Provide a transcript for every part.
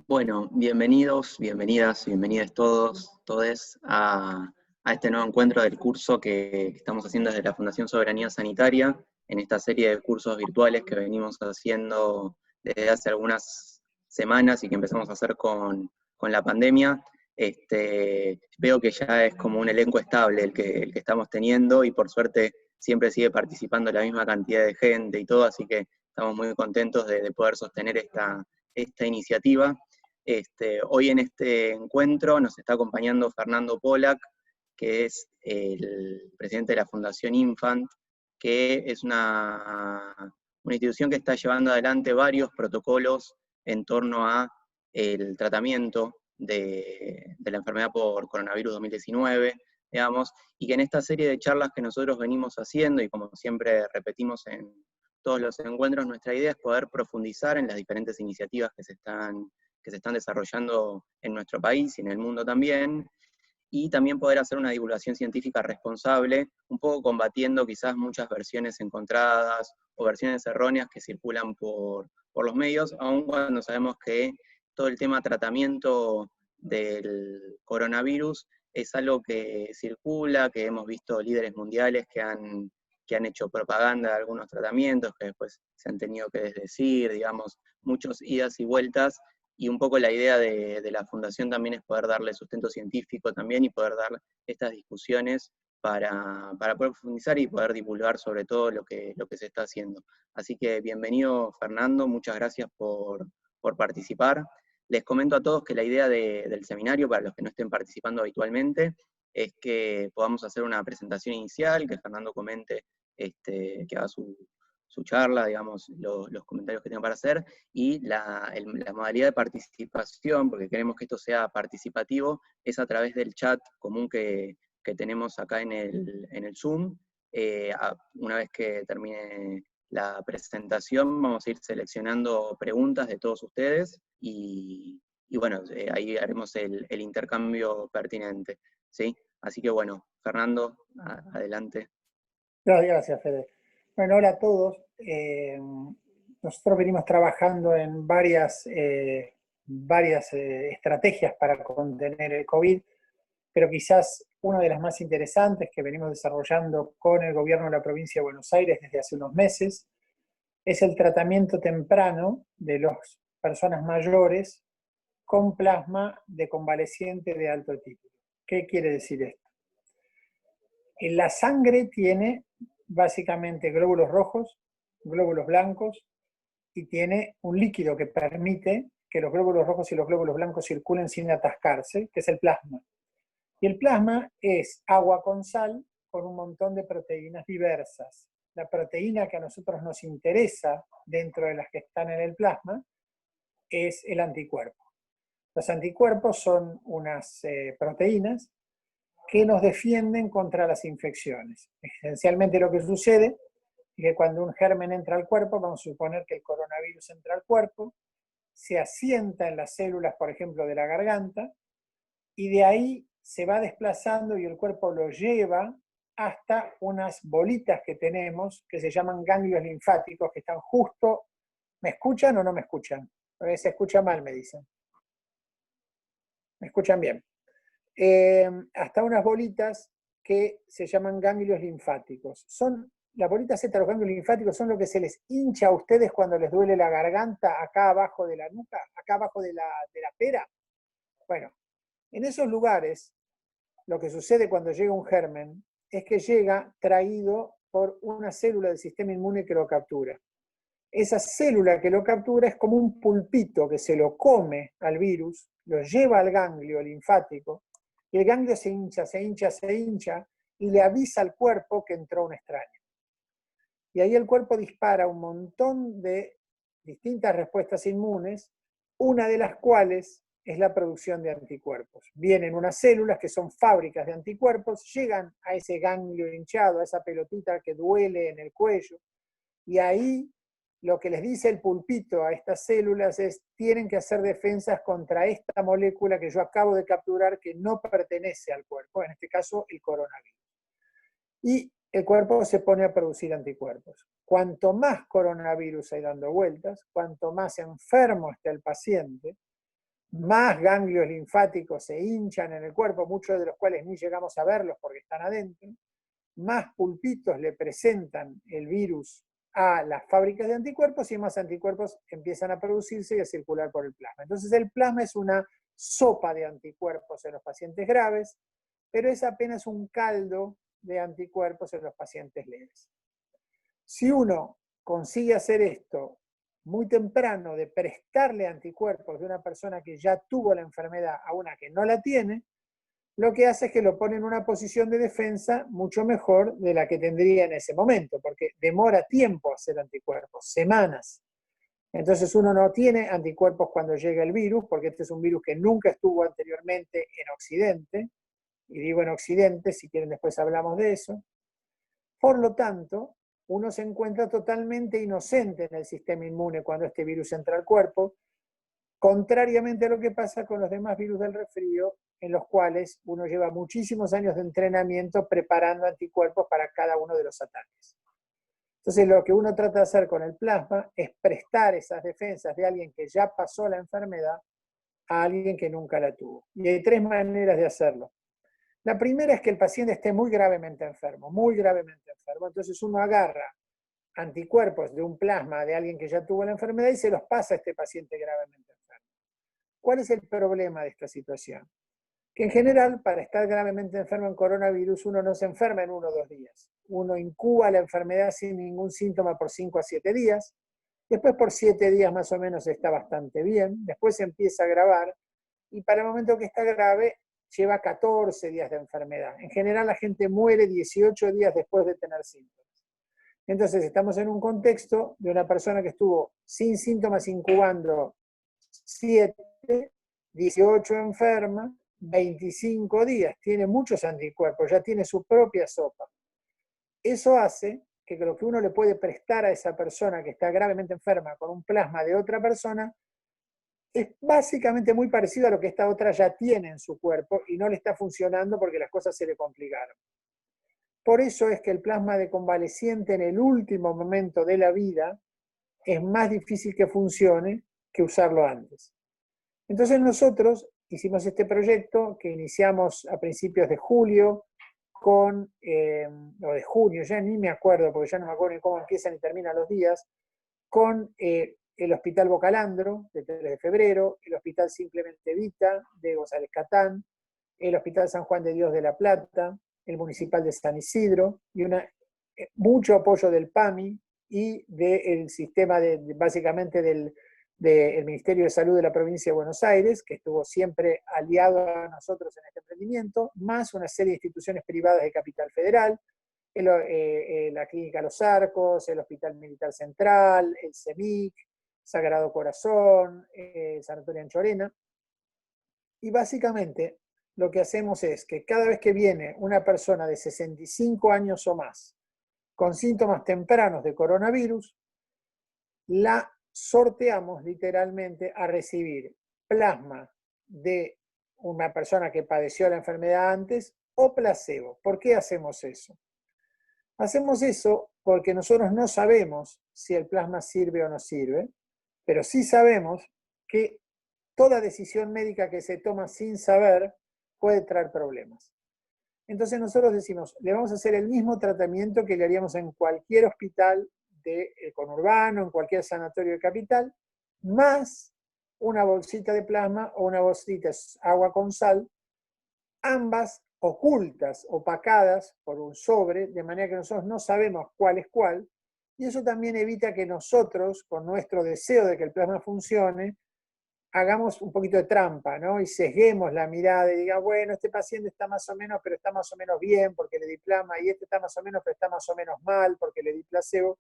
Bueno, bienvenidos, bienvenidas, bienvenidas todos, todes a este nuevo encuentro del curso que estamos haciendo desde la Fundación Soberanía Sanitaria, en esta serie de cursos virtuales que venimos haciendo desde hace algunas semanas y que empezamos a hacer con la pandemia. Veo que ya es como un elenco estable el que estamos teniendo y por suerte siempre sigue participando la misma cantidad de gente y todo, así que estamos muy contentos de poder sostener esta iniciativa. Hoy en este encuentro nos está acompañando Fernando Pollack, que es el presidente de la Fundación Infant, que es una institución que está llevando adelante varios protocolos en torno a el tratamiento de la enfermedad por coronavirus 2019, digamos, y que en esta serie de charlas que nosotros venimos haciendo, y como siempre repetimos en todos los encuentros, nuestra idea es poder profundizar en las diferentes iniciativas que se están desarrollando en nuestro país y en el mundo también, y también poder hacer una divulgación científica responsable, un poco combatiendo quizás muchas versiones encontradas o versiones erróneas que circulan por los medios, aun cuando sabemos que todo el tema tratamiento del coronavirus es algo que circula, que hemos visto líderes mundiales que han hecho propaganda de algunos tratamientos, que después se han tenido que desdecir, digamos, muchos idas y vueltas, y un poco la idea de la Fundación también es poder darle sustento científico también y poder dar estas discusiones para poder profundizar y poder divulgar sobre todo lo que se está haciendo. Así que bienvenido Fernando, muchas gracias por participar. Les comento a todos que la idea del seminario, para los que no estén participando habitualmente, es que podamos hacer una presentación inicial, que Fernando comente, que haga su charla, digamos, los comentarios que tenga para hacer, y la modalidad de participación, porque queremos que esto sea participativo, es a través del chat común que tenemos acá en el Zoom. Una vez que termine la presentación, vamos a ir seleccionando preguntas de todos ustedes, y bueno, ahí haremos el intercambio pertinente, ¿sí? Así que bueno, Fernando, adelante. Gracias, Fede. Bueno, hola a todos. Nosotros venimos trabajando en varias estrategias para contener el COVID, pero quizás una de las más interesantes que venimos desarrollando con el gobierno de la provincia de Buenos Aires desde hace unos meses es el tratamiento temprano de las personas mayores con plasma de convaleciente de alto título. ¿Qué quiere decir esto? La sangre tiene básicamente glóbulos rojos, glóbulos blancos, y tiene un líquido que permite que los glóbulos rojos y los glóbulos blancos circulen sin atascarse, que es el plasma. Y el plasma es agua con sal con un montón de proteínas diversas. La proteína que a nosotros nos interesa dentro de las que están en el plasma es el anticuerpo. Los anticuerpos son unas proteínas que nos defienden contra las infecciones. Esencialmente lo que sucede es que cuando un germen entra al cuerpo, vamos a suponer que el coronavirus entra al cuerpo, se asienta en las células, por ejemplo, de la garganta, y de ahí se va desplazando y el cuerpo lo lleva hasta unas bolitas que tenemos, que se llaman ganglios linfáticos, que están justo... ¿Me escuchan o no me escuchan? Se escucha mal, me dicen. ¿Me escuchan bien? Hasta unas bolitas que se llaman ganglios linfáticos. Las bolitas Z, los ganglios linfáticos, son lo que se les hincha a ustedes cuando les duele la garganta, acá abajo de la nuca, acá abajo de la pera. Bueno, en esos lugares, lo que sucede cuando llega un germen es que llega traído por una célula del sistema inmune que lo captura. Esa célula que lo captura es como un pulpito que se lo come al virus, lo lleva al ganglio linfático, y el ganglio se hincha, se hincha, se hincha, y le avisa al cuerpo que entró un extraño. Y ahí el cuerpo dispara un montón de distintas respuestas inmunes, una de las cuales es la producción de anticuerpos. Vienen unas células que son fábricas de anticuerpos, llegan a ese ganglio hinchado, a esa pelotita que duele en el cuello, y ahí lo que les dice el pulpito a estas células es: tienen que hacer defensas contra esta molécula que yo acabo de capturar que no pertenece al cuerpo, en este caso el coronavirus. Y el cuerpo se pone a producir anticuerpos. Cuanto más coronavirus hay dando vueltas, cuanto más enfermo está el paciente, más ganglios linfáticos se hinchan en el cuerpo, muchos de los cuales ni llegamos a verlos porque están adentro, más pulpitos le presentan el virus a las fábricas de anticuerpos y más anticuerpos empiezan a producirse y a circular por el plasma. Entonces el plasma es una sopa de anticuerpos en los pacientes graves, pero es apenas un caldo de anticuerpos en los pacientes leves. Si uno consigue hacer esto muy temprano, de prestarle anticuerpos de una persona que ya tuvo la enfermedad a una que no la tiene, lo que hace es que lo pone en una posición de defensa mucho mejor de la que tendría en ese momento, porque demora tiempo hacer anticuerpos, semanas. Entonces uno no tiene anticuerpos cuando llega el virus, porque este es un virus que nunca estuvo anteriormente en Occidente, y digo en Occidente, si quieren después hablamos de eso. Por lo tanto, uno se encuentra totalmente inocente en el sistema inmune cuando este virus entra al cuerpo, contrariamente a lo que pasa con los demás virus del resfrío, en los cuales uno lleva muchísimos años de entrenamiento preparando anticuerpos para cada uno de los ataques. Entonces lo que uno trata de hacer con el plasma es prestar esas defensas de alguien que ya pasó la enfermedad a alguien que nunca la tuvo. Y hay tres maneras de hacerlo. La primera es que el paciente esté muy gravemente enfermo, entonces uno agarra anticuerpos de un plasma de alguien que ya tuvo la enfermedad y se los pasa a este paciente gravemente enfermo. ¿Cuál es el problema de esta situación? Que en general, para estar gravemente enfermo en coronavirus, uno no se enferma en 1 o 2 días. Uno incuba la enfermedad sin ningún síntoma por 5 a 7 días, después por 7 días más o menos está bastante bien, después se empieza a agravar, y para el momento que está grave, lleva 14 días de enfermedad. En general la gente muere 18 días después de tener síntomas. Entonces estamos en un contexto de una persona que estuvo sin síntomas incubando 7, 18 enferma, 25 días, tiene muchos anticuerpos, ya tiene su propia sopa. Eso hace que lo que uno le puede prestar a esa persona que está gravemente enferma con un plasma de otra persona es básicamente muy parecido a lo que esta otra ya tiene en su cuerpo y no le está funcionando porque las cosas se le complicaron. Por eso es que el plasma de convaleciente en el último momento de la vida es más difícil que funcione que usarlo antes. Entonces nosotros hicimos este proyecto que iniciamos a principios de julio o de junio, ya ni me acuerdo porque ya no me acuerdo ni cómo empiezan y terminan los días, con el Hospital Bocalandro, de 3 de febrero, el Hospital Simplemente Vita, de González Catán, el Hospital San Juan de Dios de La Plata, el Municipal de San Isidro, y mucho apoyo del PAMI y del sistema, básicamente del Ministerio de Salud de la Provincia de Buenos Aires, que estuvo siempre aliado a nosotros en este emprendimiento, más una serie de instituciones privadas de Capital Federal, la Clínica Los Arcos, el Hospital Militar Central, el CEMIC, Sagrado Corazón, Sanatorio Anchorena. Y básicamente lo que hacemos es que cada vez que viene una persona de 65 años o más con síntomas tempranos de coronavirus, la sorteamos literalmente a recibir plasma de una persona que padeció la enfermedad antes o placebo. ¿Por qué hacemos eso? Hacemos eso porque nosotros no sabemos si el plasma sirve o no sirve, pero sí sabemos que toda decisión médica que se toma sin saber puede traer problemas. Entonces nosotros decimos, le vamos a hacer el mismo tratamiento que le haríamos en cualquier hospital de conurbano, en cualquier sanatorio de capital, más una bolsita de plasma o una bolsita de agua con sal, ambas ocultas, opacadas por un sobre, de manera que nosotros no sabemos cuál es cuál, y eso también evita que nosotros, con nuestro deseo de que el plasma funcione, hagamos un poquito de trampa, ¿no? Y sesguemos la mirada y diga, bueno, este paciente está más o menos, pero está más o menos bien porque le di plasma, y este está más o menos, pero está más o menos mal porque le di placebo,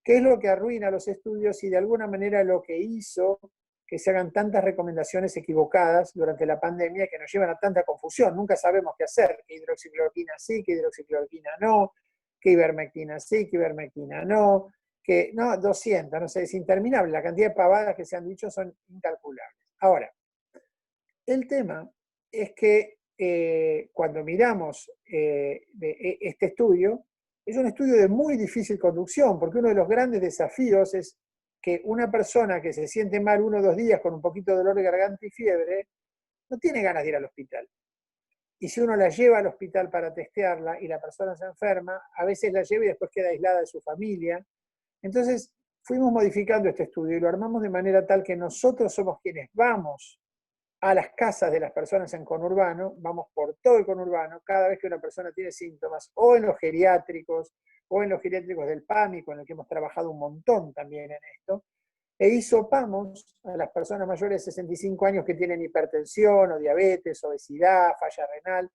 que es lo que arruina los estudios y de alguna manera lo que hizo que se hagan tantas recomendaciones equivocadas durante la pandemia que nos llevan a tanta confusión. Nunca sabemos qué hacer, que hidroxicloroquina sí, que hidroxicloroquina no, que ivermectina sí, que ivermectina no, que no, 200, no sé, es interminable. La cantidad de pavadas que se han dicho son incalculables. Ahora, el tema es que cuando miramos este estudio, es un estudio de muy difícil conducción, porque uno de los grandes desafíos es que una persona que se siente mal 1 o 2 días con un poquito de dolor de garganta y fiebre, no tiene ganas de ir al hospital. Y si uno la lleva al hospital para testearla y la persona se enferma, a veces la lleva y después queda aislada de su familia. Entonces, fuimos modificando este estudio y lo armamos de manera tal que nosotros somos quienes vamos a las casas de las personas en conurbano, vamos por todo el conurbano, cada vez que una persona tiene síntomas, o en los geriátricos, o en los geriátricos del PAMI, con el que hemos trabajado un montón también en esto, e hisopamos a las personas mayores de 65 años que tienen hipertensión o diabetes, obesidad, falla renal,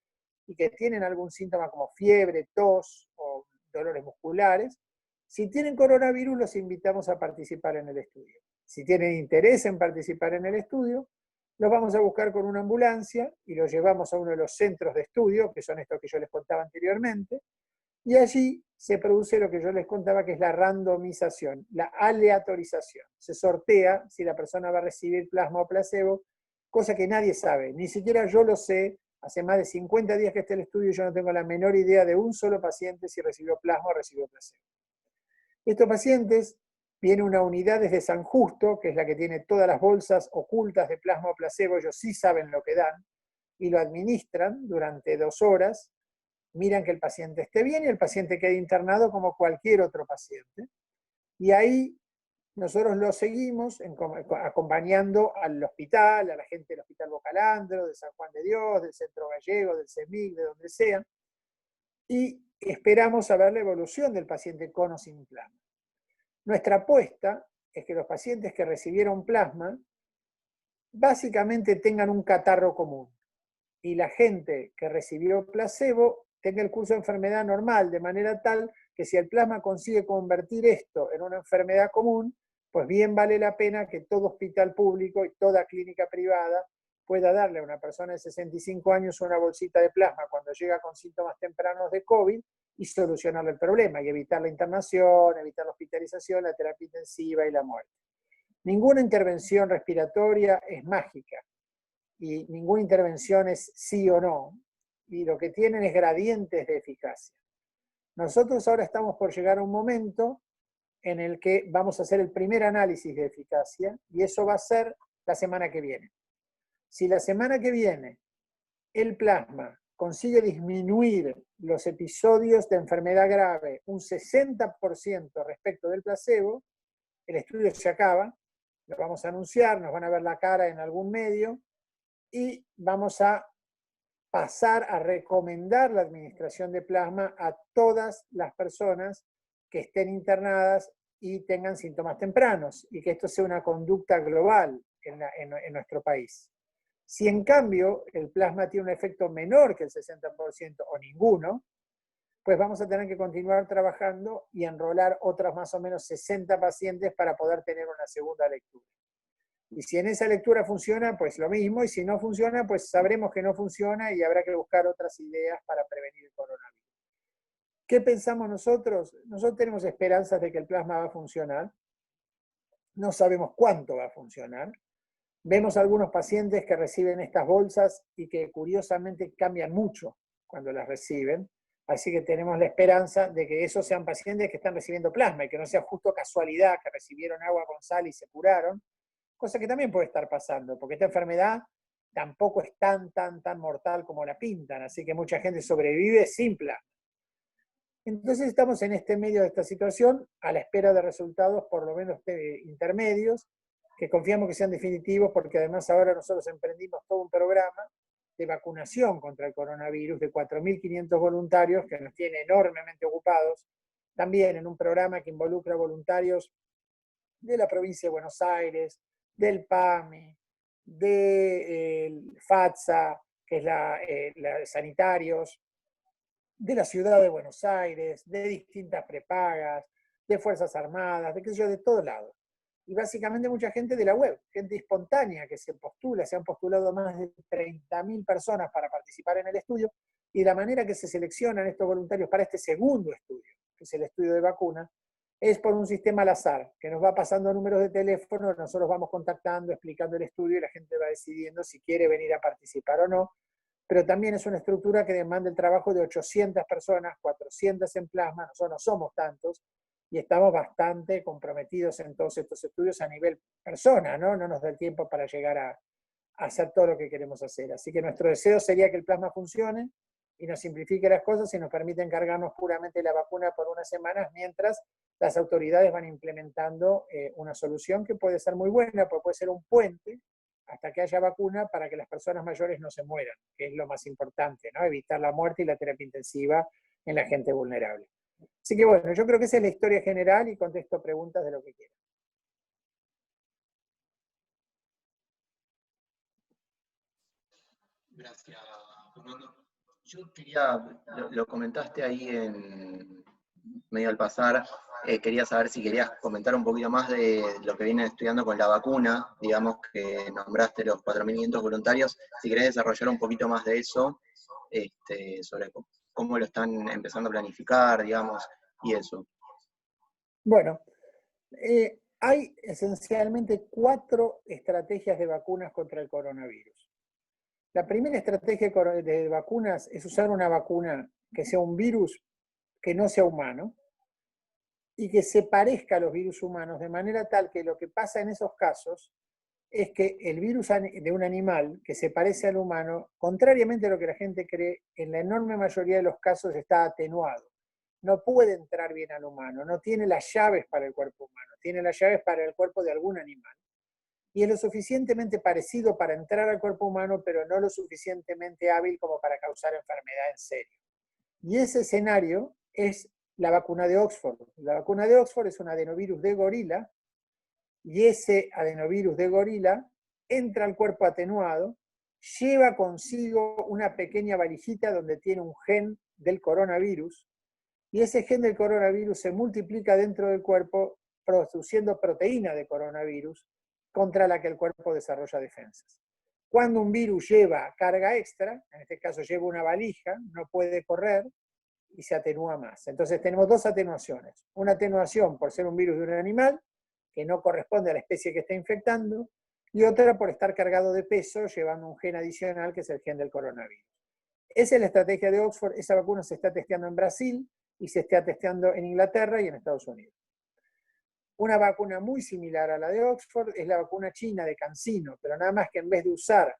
y que tienen algún síntoma como fiebre, tos o dolores musculares. Si tienen coronavirus, los invitamos a participar en el estudio. Si tienen interés en participar en el estudio, los vamos a buscar con una ambulancia y los llevamos a uno de los centros de estudio, que son estos que yo les contaba anteriormente, y allí se produce lo que yo les contaba, que es la randomización, la aleatorización. Se sortea si la persona va a recibir plasma o placebo, cosa que nadie sabe, ni siquiera yo lo sé. Hace más de 50 días que está el estudio y yo no tengo la menor idea de un solo paciente si recibió plasma o recibió placebo. Estos pacientes, viene una unidad desde San Justo, que es la que tiene todas las bolsas ocultas de plasma o placebo, ellos sí saben lo que dan, y lo administran durante 2 horas, miran que el paciente esté bien y el paciente quede internado como cualquier otro paciente. Y ahí nosotros lo seguimos acompañando al hospital, a la gente del Hospital Bocalandro, de San Juan de Dios, del Centro Gallego, del CEMIC, de donde sea, y esperamos a ver la evolución del paciente con o sin plasma. Nuestra apuesta es que los pacientes que recibieron plasma básicamente tengan un catarro común y la gente que recibió placebo tenga el curso de enfermedad normal, de manera tal que si el plasma consigue convertir esto en una enfermedad común, pues bien vale la pena que todo hospital público y toda clínica privada pueda darle a una persona de 65 años una bolsita de plasma cuando llega con síntomas tempranos de COVID y solucionarle el problema y evitar la internación, evitar la hospitalización, la terapia intensiva y la muerte. Ninguna intervención respiratoria es mágica y ninguna intervención es sí o no, y lo que tienen es gradientes de eficacia. Nosotros ahora estamos por llegar a un momento en el que vamos a hacer el primer análisis de eficacia y eso va a ser la semana que viene. Si la semana que viene el plasma consigue disminuir los episodios de enfermedad grave un 60% respecto del placebo, el estudio se acaba, lo vamos a anunciar, nos van a ver la cara en algún medio y vamos a pasar a recomendar la administración de plasma a todas las personas que estén internadas y tengan síntomas tempranos, y que esto sea una conducta global en nuestro país. Si en cambio el plasma tiene un efecto menor que el 60% o ninguno, pues vamos a tener que continuar trabajando y enrolar otros más o menos 60 pacientes para poder tener una segunda lectura. Y si en esa lectura funciona, pues lo mismo, y si no funciona, pues sabremos que no funciona y habrá que buscar otras ideas para prevenir el coronavirus. ¿Qué pensamos nosotros? Nosotros tenemos esperanzas de que el plasma va a funcionar. No sabemos cuánto va a funcionar. Vemos algunos pacientes que reciben estas bolsas y que curiosamente cambian mucho cuando las reciben. Así que tenemos la esperanza de que esos sean pacientes que están recibiendo plasma y que no sea justo casualidad que recibieron agua con sal y se curaron, cosa que también puede estar pasando, porque esta enfermedad tampoco es tan mortal como la pintan, así que mucha gente sobrevive sin plasma. Entonces estamos en este medio de esta situación, a la espera de resultados por lo menos intermedios, que confiamos que sean definitivos, porque además ahora nosotros emprendimos todo un programa de vacunación contra el coronavirus de 4.500 voluntarios que nos tiene enormemente ocupados, también en un programa que involucra voluntarios de la provincia de Buenos Aires, del PAMI, de FATSA, que es la sanitarios, de la ciudad de Buenos Aires, de distintas prepagas, de Fuerzas Armadas, de qué sé yo, de todos lados. Y básicamente mucha gente de la web, gente espontánea que se postula, se han postulado más de 30.000 personas para participar en el estudio, y la manera que se seleccionan estos voluntarios para este segundo estudio, que es el estudio de vacuna, es por un sistema al azar, que nos va pasando números de teléfono, nosotros vamos contactando, explicando el estudio y la gente va decidiendo si quiere venir a participar o no, pero también es una estructura que demanda el trabajo de 800 personas, 400 en plasma, nosotros no somos tantos, y estamos bastante comprometidos en todos estos estudios a nivel persona, ¿no? No nos da el tiempo para llegar a hacer todo lo que queremos hacer. Así que nuestro deseo sería que el plasma funcione y nos simplifique las cosas y nos permita encargarnos puramente la vacuna por unas semanas, mientras las autoridades van implementando una solución que puede ser muy buena, porque puede ser un puente hasta que haya vacuna para que las personas mayores no se mueran, que es lo más importante, ¿no? Evitar la muerte y la terapia intensiva en la gente vulnerable. Así que bueno, yo creo que esa es la historia general y contesto preguntas de lo que quieran. Gracias, Fernando. Yo quería, lo comentaste ahí en medio al pasar, quería saber si querías comentar un poquito más de lo que vienen estudiando con la vacuna, digamos que nombraste los 4.500 voluntarios, si querés desarrollar un poquito más de eso, sobre cómo lo están empezando a planificar, digamos, y eso. Bueno, hay esencialmente 4 estrategias de vacunas contra el coronavirus. La primera estrategia de vacunas es usar una vacuna que sea un virus que no sea humano y que se parezca a los virus humanos, de manera tal que lo que pasa en esos casos es que el virus de un animal que se parece al humano, contrariamente a lo que la gente cree, en la enorme mayoría de los casos está atenuado. No puede entrar bien al humano, no tiene las llaves para el cuerpo humano, tiene las llaves para el cuerpo de algún animal. Y es lo suficientemente parecido para entrar al cuerpo humano, pero no lo suficientemente hábil como para causar enfermedad en serio. Y ese escenario es la vacuna de Oxford. La vacuna de Oxford es un adenovirus de gorila, y ese adenovirus de gorila entra al cuerpo atenuado, lleva consigo una pequeña valijita donde tiene un gen del coronavirus, y ese gen del coronavirus se multiplica dentro del cuerpo produciendo proteína de coronavirus contra la que el cuerpo desarrolla defensas. Cuando un virus lleva carga extra, en este caso lleva una valija, no puede correr y se atenúa más. Entonces tenemos 2 atenuaciones. Una atenuación por ser un virus de un animal, que no corresponde a la especie que está infectando, y otra por estar cargado de peso, llevando un gen adicional, que es el gen del coronavirus. Esa es la estrategia de Oxford. Esa vacuna se está testeando en Brasil y se está testeando en Inglaterra y en Estados Unidos. Una vacuna muy similar a la de Oxford es la vacuna china de CanSino, pero nada más que en vez de usar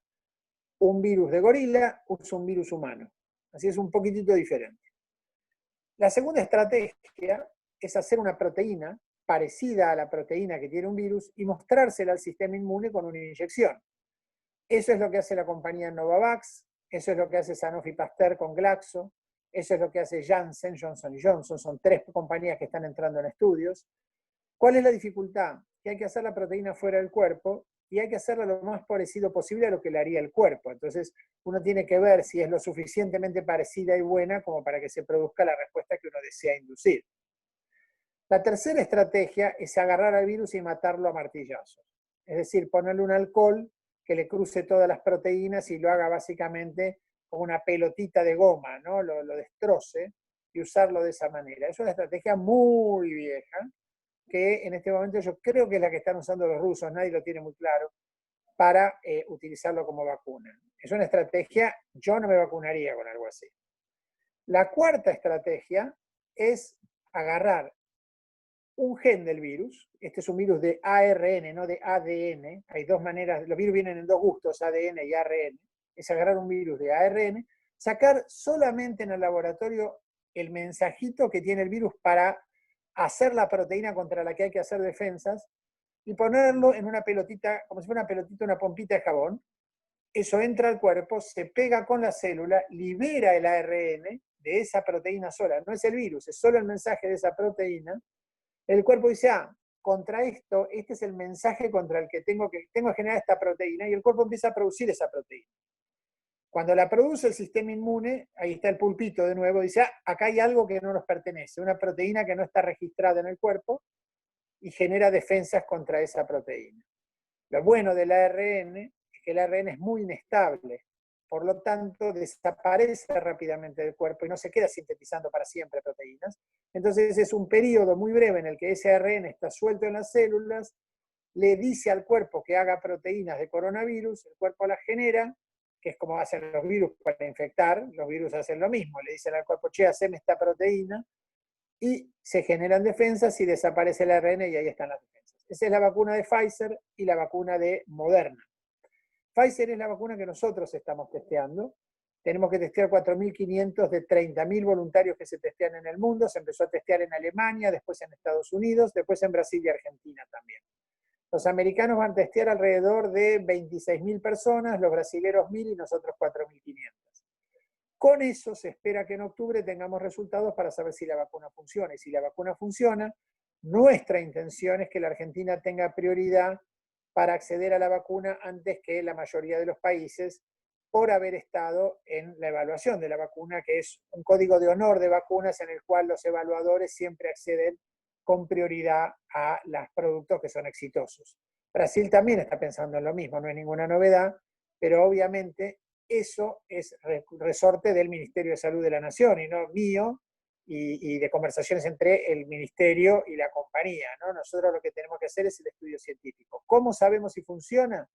un virus de gorila, usa un virus humano. Así es un poquitito diferente. La segunda estrategia es hacer una proteína parecida a la proteína que tiene un virus y mostrársela al sistema inmune con una inyección. Eso es lo que hace la compañía Novavax, eso es lo que hace Sanofi Pasteur con Glaxo, eso es lo que hace Janssen, Johnson Johnson, son 3 compañías que están entrando en estudios. ¿Cuál es la dificultad? Que hay que hacer la proteína fuera del cuerpo y hay que hacerla lo más parecido posible a lo que le haría el cuerpo. Entonces, uno tiene que ver si es lo suficientemente parecida y buena como para que se produzca la respuesta que uno desea inducir. La tercera estrategia es agarrar al virus y matarlo a martillazos. Es decir, ponerle un alcohol que le cruce todas las proteínas y lo haga básicamente como una pelotita de goma, ¿no? Lo destroce y usarlo de esa manera. Es una estrategia muy vieja, que en este momento yo creo que es la que están usando los rusos, nadie lo tiene muy claro, para utilizarlo como vacuna. Es una estrategia, yo no me vacunaría con algo así. La cuarta estrategia es agarrar un gen del virus, este es un virus de ARN, no de ADN, hay 2 maneras, los virus vienen en 2 gustos, ADN y ARN, es agarrar un virus de ARN, sacar solamente en el laboratorio el mensajito que tiene el virus para hacer la proteína contra la que hay que hacer defensas y ponerlo en una pelotita, como si fuera una pelotita, una pompita de jabón. Eso entra al cuerpo, se pega con la célula, libera el ARN de esa proteína sola. No es el virus, es solo el mensaje de esa proteína. El cuerpo dice, contra esto, este es el mensaje contra el que tengo que generar esta proteína, y el cuerpo empieza a producir esa proteína. Cuando la produce el sistema inmune, ahí está el pulpito de nuevo, dice, acá hay algo que no nos pertenece, una proteína que no está registrada en el cuerpo, y genera defensas contra esa proteína. Lo bueno del ARN es que el ARN es muy inestable, por lo tanto desaparece rápidamente del cuerpo y no se queda sintetizando para siempre proteínas. Entonces es un periodo muy breve en el que ese ARN está suelto en las células, le dice al cuerpo que haga proteínas de coronavirus, el cuerpo las genera, que es como hacen los virus para infectar, los virus hacen lo mismo, le dicen al cuerpo, che, haceme esta proteína, y se generan defensas y desaparece el ARN y ahí están las defensas. Esa es la vacuna de Pfizer y la vacuna de Moderna. Pfizer es la vacuna que nosotros estamos testeando. Tenemos que testear 4.500 de 30.000 voluntarios que se testean en el mundo. Se empezó a testear en Alemania, después en Estados Unidos, después en Brasil y Argentina también. Los americanos van a testear alrededor de 26.000 personas, los brasileños 1.000 y nosotros 4.500. Con eso se espera que en octubre tengamos resultados para saber si la vacuna funciona. Y si la vacuna funciona, nuestra intención es que la Argentina tenga prioridad para acceder a la vacuna antes que la mayoría de los países, por haber estado en la evaluación de la vacuna, que es un código de honor de vacunas en el cual los evaluadores siempre acceden con prioridad a los productos que son exitosos. Brasil también está pensando en lo mismo, no es ninguna novedad, pero obviamente eso es resorte del Ministerio de Salud de la Nación y no mío, y de conversaciones entre el ministerio y la compañía, ¿no? Nosotros lo que tenemos que hacer es el estudio científico. ¿Cómo sabemos si funciona?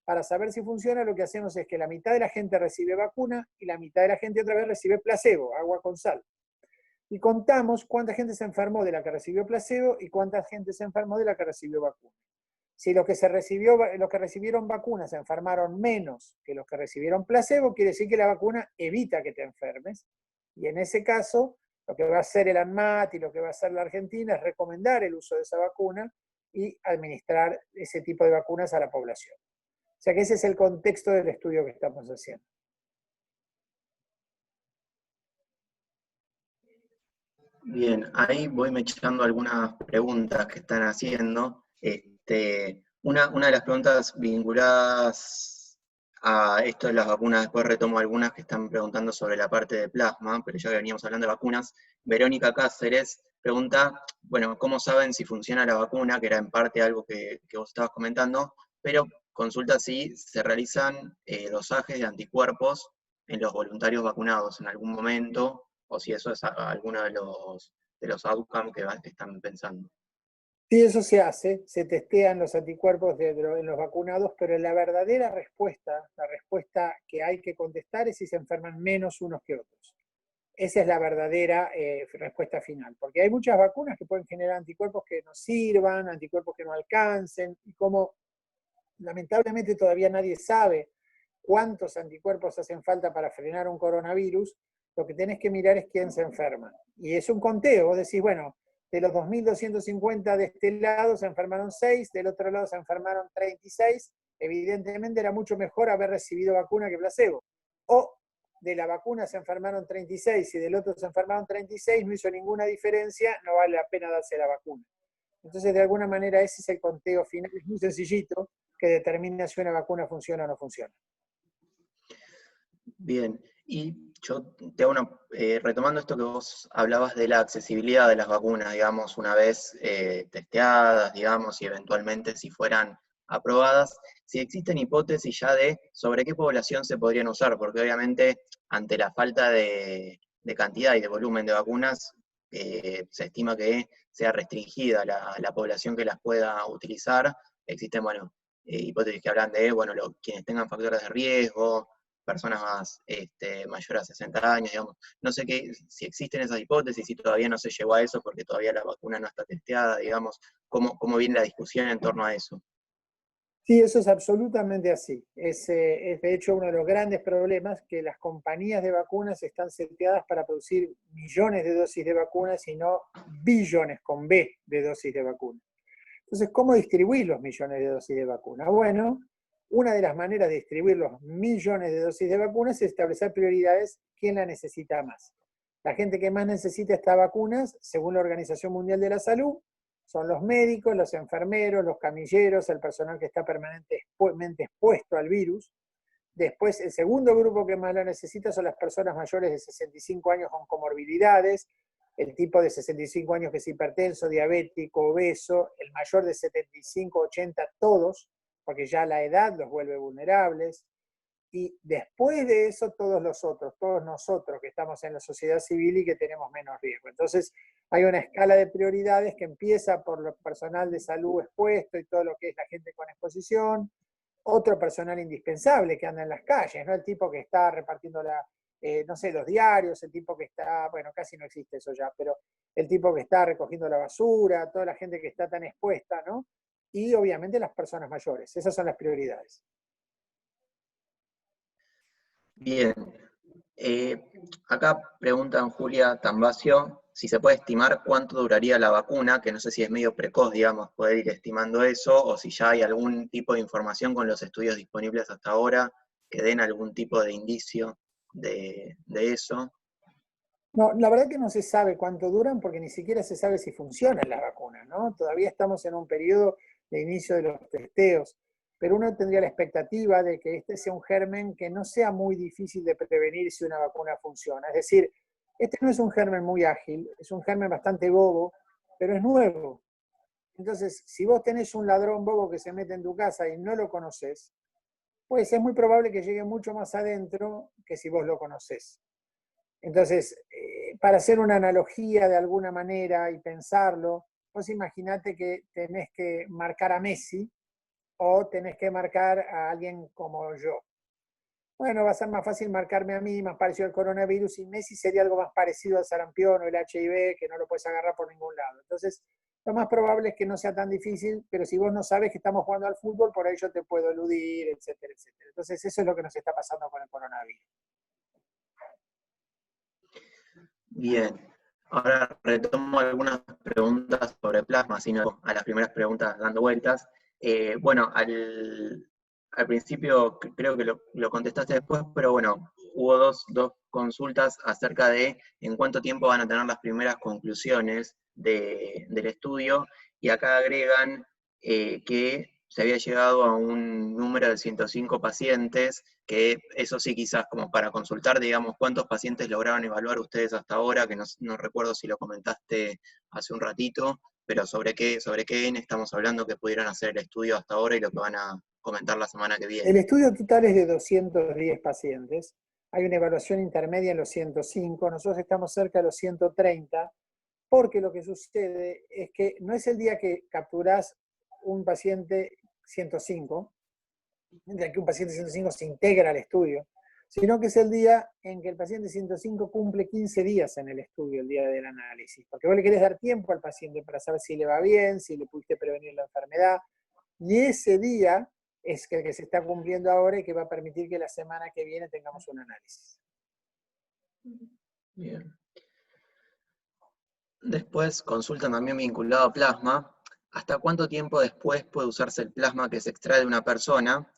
Para saber si funciona, lo que hacemos es que la mitad de la gente recibe vacuna y la mitad de la gente otra vez recibe placebo, agua con sal. Y contamos cuánta gente se enfermó de la que recibió placebo y cuánta gente se enfermó de la que recibió vacuna. Si los que recibieron vacunas se enfermaron menos que los que recibieron placebo, quiere decir que la vacuna evita que te enfermes. Y en ese caso, lo que va a hacer el ANMAT y lo que va a hacer la Argentina es recomendar el uso de esa vacuna y administrar ese tipo de vacunas a la población. O sea que ese es el contexto del estudio que estamos haciendo. Bien, ahí voy mechando algunas preguntas que están haciendo. Una de las preguntas vinculadas a esto de las vacunas, después retomo algunas que están preguntando sobre la parte de plasma, pero ya que veníamos hablando de vacunas. Verónica Cáceres pregunta, bueno, ¿cómo saben si funciona la vacuna? Que era en parte algo que vos estabas comentando, pero consulta si se realizan dosajes de anticuerpos en los voluntarios vacunados en algún momento, o si eso es alguno de los outcomes que están pensando. Sí, eso se hace, se testean los anticuerpos en los vacunados, pero la verdadera respuesta, la respuesta que hay que contestar es si se enferman menos unos que otros. Esa es la verdadera respuesta final, porque hay muchas vacunas que pueden generar anticuerpos que no sirvan, anticuerpos que no alcancen, y como lamentablemente todavía nadie sabe cuántos anticuerpos hacen falta para frenar un coronavirus, lo que tenés que mirar es quién se enferma. Y es un conteo, vos decís, bueno, de los 2.250 de este lado se enfermaron 6, del otro lado se enfermaron 36, evidentemente era mucho mejor haber recibido vacuna que placebo. O de la vacuna se enfermaron 36 y del otro se enfermaron 36, no hizo ninguna diferencia, no vale la pena darse la vacuna. Entonces, de alguna manera, ese es el conteo final, es muy sencillito, que determina si una vacuna funciona o no funciona. Bien, y yo te hago retomando esto que vos hablabas de la accesibilidad de las vacunas, digamos, una vez testeadas, digamos, y eventualmente si fueran aprobadas, si existen hipótesis ya de sobre qué población se podrían usar, porque obviamente ante la falta de cantidad y de volumen de vacunas, se estima que sea restringida la población que las pueda utilizar. Existen, bueno, hipótesis que hablan de, bueno, quienes tengan factores de riesgo, personas más mayores a 60 años, digamos. No sé si existen esas hipótesis, si todavía no se llegó a eso porque todavía la vacuna no está testeada, digamos, cómo viene la discusión en torno a eso. Sí, eso es absolutamente así. Es de hecho uno de los grandes problemas que las compañías de vacunas están seteadas para producir millones de dosis de vacunas y no billones con B de dosis de vacunas. Entonces, ¿cómo distribuir los millones de dosis de vacunas? Bueno, una de las maneras de distribuir los millones de dosis de vacunas es establecer prioridades, quién la necesita más. La gente que más necesita estas vacunas, según la Organización Mundial de la Salud, Son los médicos, los enfermeros, los camilleros, el personal que está permanentemente expuesto al virus. Después, el segundo grupo que más lo necesita son las personas mayores de 65 años con comorbilidades, el tipo de 65 años que es hipertenso, diabético, obeso, el mayor de 75, 80, todos, porque ya la edad los vuelve vulnerables. Y después de eso, todos los otros, todos nosotros que estamos en la sociedad civil y que tenemos menos riesgo. Entonces, hay una escala de prioridades que empieza por el personal de salud expuesto y todo lo que es la gente con exposición, otro personal indispensable que anda en las calles, ¿no? El tipo que está repartiendo no sé, los diarios, el tipo que está, bueno, casi no existe eso ya, pero el tipo que está recogiendo la basura, toda la gente que está tan expuesta, ¿no? Y obviamente las personas mayores. Esas son las prioridades. Bien. Acá preguntan Julia Tambacio si se puede estimar cuánto duraría la vacuna, que no sé si es medio precoz, digamos, poder ir estimando eso, o si ya hay algún tipo de información con los estudios disponibles hasta ahora que den algún tipo de indicio de eso. No, la verdad que no se sabe cuánto duran porque ni siquiera se sabe si funcionan las vacunas, ¿no? Todavía estamos en un periodo de inicio de los testeos, pero uno tendría la expectativa de que este sea un germen que no sea muy difícil de prevenir si una vacuna funciona. Es decir, este no es un germen muy ágil, es un germen bastante bobo, pero es nuevo. Entonces, si vos tenés un ladrón bobo que se mete en tu casa y no lo conoces, pues es muy probable que llegue mucho más adentro que si vos lo conocés. Entonces, para hacer una analogía de alguna manera y pensarlo, vos imaginate que tenés que marcar a Messi o tenés que marcar a alguien como yo. Bueno, va a ser más fácil marcarme a mí, más parecido al coronavirus, y Messi sería algo más parecido al sarampión o el HIV, que no lo puedes agarrar por ningún lado. Entonces, lo más probable es que no sea tan difícil, pero si vos no sabes que estamos jugando al fútbol, por ahí yo te puedo eludir, etcétera, etcétera. Entonces, eso es lo que nos está pasando con el coronavirus. Bien, ahora retomo algunas preguntas sobre plasma, sino a las primeras preguntas dando vueltas. Bueno, al principio creo que lo contestaste después, pero bueno, hubo dos consultas acerca de en cuánto tiempo van a tener las primeras conclusiones del estudio, y acá agregan que se había llegado a un número de 105 pacientes, que eso sí quizás como para consultar, digamos, cuántos pacientes lograron evaluar ustedes hasta ahora, que no recuerdo si lo comentaste hace un ratito, pero sobre qué N estamos hablando que pudieron hacer el estudio hasta ahora y lo que van a comentar la semana que El viene. estudio total es de 210 pacientes. Hay una evaluación intermedia en los 105. Nosotros estamos cerca de los 130, porque lo que sucede es que no es el día que capturás un paciente 105, en que un paciente 105 se integra al estudio, sino que es el día en que el paciente 105 cumple 15 días en el estudio, el día del análisis, porque vos le querés dar tiempo al paciente para saber si le va bien, si le pudiste prevenir la enfermedad, y ese día es el que se está cumpliendo ahora y que va a permitir que la semana que viene tengamos un análisis. Bien. Después, consulta también vinculado a plasma. ¿Hasta cuánto tiempo después puede usarse el plasma que se extrae de una persona?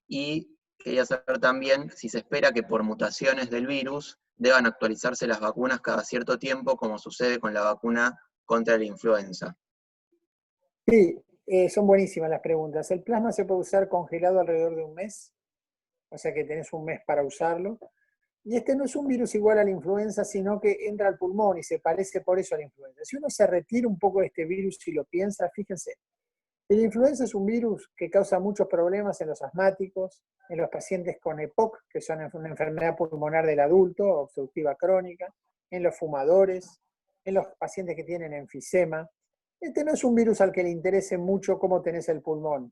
Y quería saber también si se espera que por mutaciones del virus deban actualizarse las vacunas cada cierto tiempo, como sucede con la vacuna contra la influenza. Sí, son buenísimas las preguntas. El plasma se puede usar congelado alrededor de un mes, o sea que tenés un mes para usarlo. Y este no es un virus igual a la influenza, sino que entra al pulmón y se parece por eso a la influenza. Si uno se retira un poco de este virus y lo piensa, fíjense, la influenza es un virus que causa muchos problemas en los asmáticos, en los pacientes con EPOC, que son una enfermedad pulmonar del adulto, obstructiva crónica, en los fumadores, en los pacientes que tienen enfisema. Este no es un virus al que le interese mucho cómo tenés el pulmón.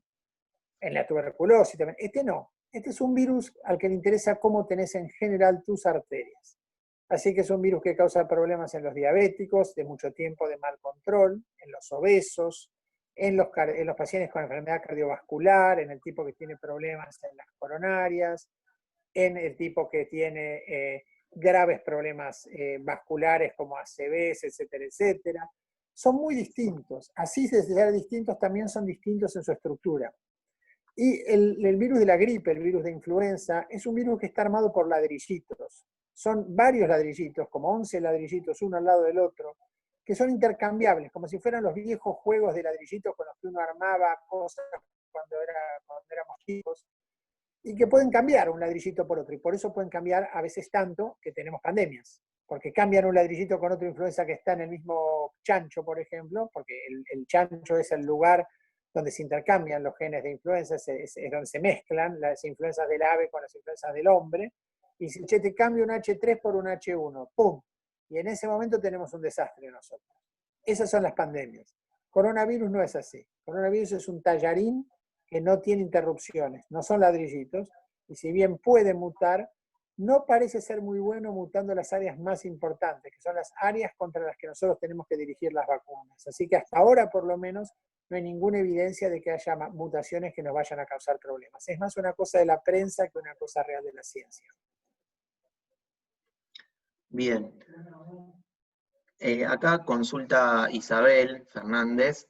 En la tuberculosis también. Este no. Este es un virus al que le interesa cómo tenés en general tus arterias. Así que es un virus que causa problemas en los diabéticos, de mucho tiempo de mal control, en los obesos, en los pacientes con enfermedad cardiovascular, en el tipo que tiene problemas en las coronarias, en el tipo que tiene graves problemas vasculares como ACVs, etcétera, etcétera. Son muy distintos. Así de ser distintos, también son distintos en su estructura. Y el virus de la gripe, el virus de influenza, es un virus que está armado por ladrillitos. Son varios ladrillitos, como 11 ladrillitos, uno al lado del otro, que son intercambiables, como si fueran los viejos juegos de ladrillitos con los que uno armaba cosas cuando éramos chicos, y que pueden cambiar un ladrillito por otro, y por eso pueden cambiar a veces tanto que tenemos pandemias, porque cambian un ladrillito con otra influenza que está en el mismo chancho, por ejemplo, porque el chancho es el lugar donde se intercambian los genes de influenza, es donde se mezclan las influencias del ave con las influencias del hombre, y si te cambia un H3 por un H1, ¡pum! Y en ese momento tenemos un desastre nosotros. Esas son las pandemias. Coronavirus no es así. Coronavirus es un tallarín que no tiene interrupciones, no son ladrillitos, y si bien puede mutar, no parece ser muy bueno mutando las áreas más importantes, que son las áreas contra las que nosotros tenemos que dirigir las vacunas. Así que hasta ahora, por lo menos, no hay ninguna evidencia de que haya mutaciones que nos vayan a causar problemas. Es más una cosa de la prensa que una cosa real de la ciencia. Bien. Acá consulta Isabel Fernández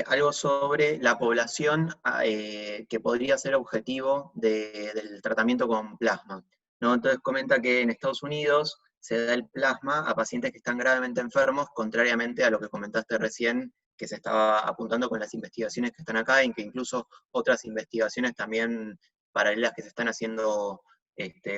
algo sobre la población que podría ser objetivo del tratamiento con plasma, ¿no? Entonces comenta que en Estados Unidos se da el plasma a pacientes que están gravemente enfermos, contrariamente a lo que comentaste recién, que se estaba apuntando con las investigaciones que están acá, y que incluso otras investigaciones también paralelas que se están haciendo